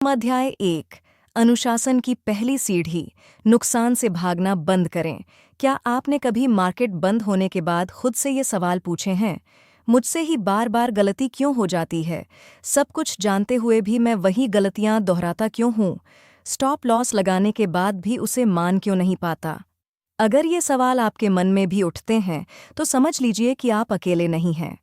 अध्याय 1। अनुशासन की पहली सीढ़ी, नुकसान से भागना बंद करें। क्या आपने कभी मार्केट बंद होने के बाद खुद से ये सवाल पूछे हैं, मुझसे ही बार बार गलती क्यों हो जाती है? सब कुछ जानते हुए भी मैं वही गलतियां दोहराता क्यों हूं? स्टॉप लॉस लगाने के बाद भी उसे मान क्यों नहीं पाता? अगर ये सवाल आपके मन में भी उठते हैं तो समझ लीजिए कि आप अकेले नहीं हैं।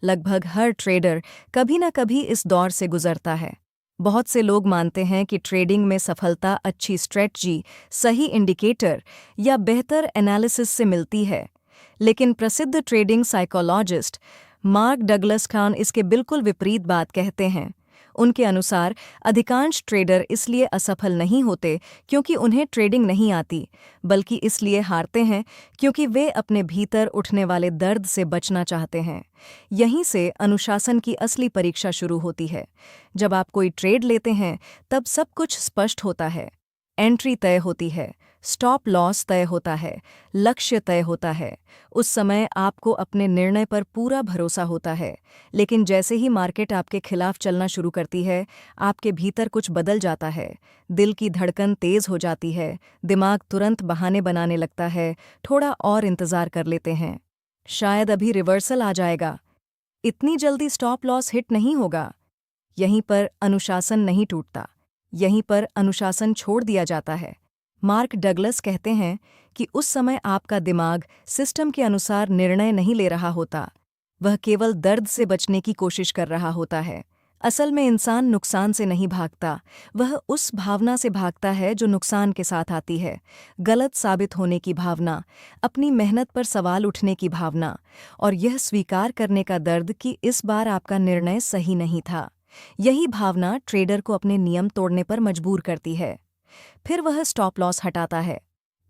लगभग हर ट्रेडर कभी न कभी इस दौर से गुजरता है। बहुत से लोग मानते हैं कि ट्रेडिंग में सफलता अच्छी स्ट्रेटजी, सही इंडिकेटर या बेहतर एनालिसिस से मिलती है, लेकिन प्रसिद्ध trading psychologist mark Douglas Khan इसके बिल्कुल विपरीत बात कहते हैं। उनके अनुसार अधिकांश ट्रेडर इसलिए असफल नहीं होते क्योंकि उन्हें ट्रेडिंग नहीं आती, बल्कि इसलिए हारते हैं क्योंकि वे अपने भीतर उठने वाले दर्द से बचना चाहते हैं। यहीं से अनुशासन की असली परीक्षा शुरू होती है। जब आप कोई ट्रेड लेते हैं तब सब कुछ स्पष्ट होता है। एंट्री तय होती है, स्टॉप लॉस तय होता है, लक्ष्य तय होता है। उस समय आपको अपने निर्णय पर पूरा भरोसा होता है। लेकिन जैसे ही मार्केट आपके खिलाफ चलना शुरू करती है, आपके भीतर कुछ बदल जाता है। दिल की धड़कन तेज हो जाती है, दिमाग तुरंत बहाने बनाने लगता है, थोड़ा और इंतजार कर लेते हैं, शायद अभी रिवर्सल आ जाएगा, इतनी जल्दी स्टॉप लॉस हिट नहीं होगा। यहीं पर अनुशासन नहीं टूटता, यहीं पर अनुशासन छोड़ दिया जाता है। मार्क डगलस कहते हैं कि उस समय आपका दिमाग सिस्टम के अनुसार निर्णय नहीं ले रहा होता, वह केवल दर्द से बचने की कोशिश कर रहा होता है। असल में इंसान नुकसान से नहीं भागता, वह उस भावना से भागता है जो नुकसान के साथ आती है। गलत साबित होने की भावना, अपनी मेहनत पर सवाल उठने की भावना, और यह स्वीकार करने का दर्द कि इस बार आपका निर्णय सही नहीं था। यही भावना ट्रेडर को अपने नियम तोड़ने पर मजबूर करती है। फिर वह स्टॉप लॉस हटाता है,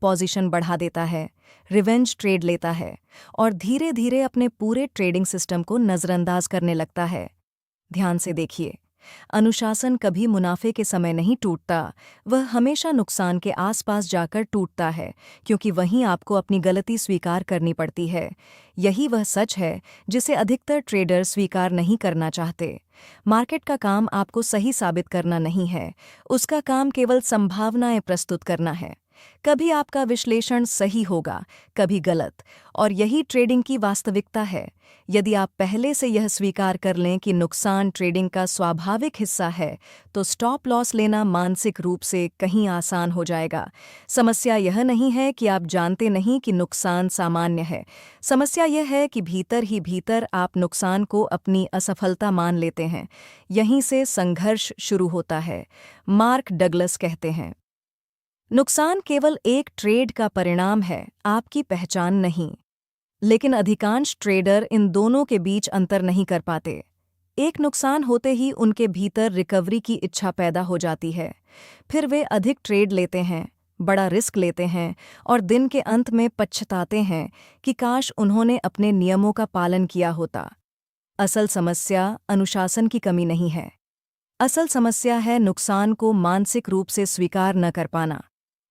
पोजीशन बढ़ा देता है, रिवेंज ट्रेड लेता है और धीरे धीरे अपने पूरे ट्रेडिंग सिस्टम को नज़रअंदाज करने लगता है। ध्यान से देखिए, अनुशासन कभी मुनाफे के समय नहीं टूटता, वह हमेशा नुकसान के आसपास जाकर टूटता है, क्योंकि वहीं आपको अपनी गलती स्वीकार करनी पड़ती है। यही वह सच है जिसे अधिकतर ट्रेडर स्वीकार नहीं करना चाहते। मार्केट का काम आपको सही साबित करना नहीं है, उसका काम केवल संभावनाएं प्रस्तुत करना है। कभी आपका विश्लेषण सही होगा, कभी गलत, और यही ट्रेडिंग की वास्तविकता है। यदि आप पहले से यह स्वीकार कर लें कि नुकसान ट्रेडिंग का स्वाभाविक हिस्सा है, तो स्टॉप लॉस लेना मानसिक रूप से कहीं आसान हो जाएगा। समस्या यह नहीं है कि आप जानते नहीं कि नुकसान सामान्य है, समस्या यह है कि भीतर ही भीतर आप नुकसान को अपनी असफलता मान लेते हैं। यहीं से संघर्ष शुरू होता है। मार्क डगलस कहते हैं, नुकसान केवल एक ट्रेड का परिणाम है, आपकी पहचान नहीं। लेकिन अधिकांश ट्रेडर इन दोनों के बीच अंतर नहीं कर पाते। एक नुकसान होते ही उनके भीतर रिकवरी की इच्छा पैदा हो जाती है। फिर वे अधिक ट्रेड लेते हैं, बड़ा रिस्क लेते हैं और दिन के अंत में पछताते हैं कि काश उन्होंने अपने नियमों का पालन किया होता। असल समस्या अनुशासन की कमी नहीं है। असल समस्या है नुकसान को मानसिक रूप से स्वीकार न कर पाना।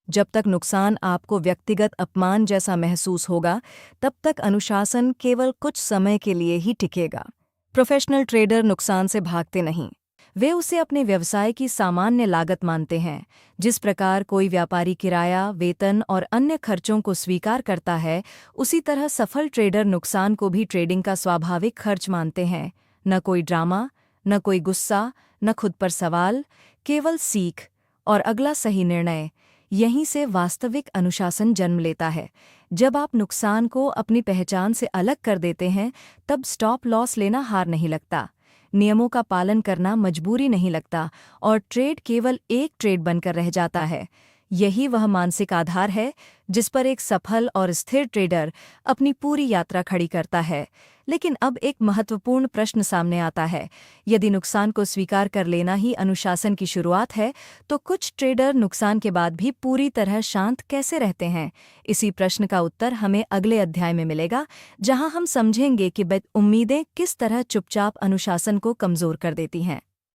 जब तक नुकसान आपको व्यक्तिगत अपमान जैसा महसूस होगा, तब तक अनुशासन केवल कुछ समय के लिए ही टिकेगा। प्रोफेशनल ट्रेडर नुकसान से भागते नहीं, वे उसे अपने व्यवसाय की सामान्य लागत मानते हैं। जिस प्रकार कोई व्यापारी किराया, वेतन और अन्य खर्चों को स्वीकार करता है, उसी तरह सफल ट्रेडर नुकसान को भी ट्रेडिंग का स्वाभाविक खर्च मानते हैं। न कोई ड्रामा, न कोई गुस्सा, न खुद पर सवाल, केवल सीख और अगला सही निर्णय। यहीं से वास्तविक अनुशासन जन्म लेता है। जब आप नुकसान को अपनी पहचान से अलग कर देते हैं, तब स्टॉप लॉस लेना हार नहीं लगता, नियमों का पालन करना मजबूरी नहीं लगता, और ट्रेड केवल एक ट्रेड बनकर रह जाता है। यही वह मानसिक आधार है जिस पर एक सफल और स्थिर ट्रेडर अपनी पूरी यात्रा खड़ी करता है। लेकिन अब एक महत्वपूर्ण प्रश्न सामने आता है, यदि नुकसान को स्वीकार कर लेना ही अनुशासन की शुरुआत है, तो कुछ ट्रेडर नुकसान के बाद भी पूरी तरह शांत कैसे रहते हैं? इसी प्रश्न का उत्तर हमें अगले अध्याय में मिलेगा, जहां हम समझेंगे कि उम्मीदें किस तरह चुपचाप अनुशासन को कमजोर कर देती हैं।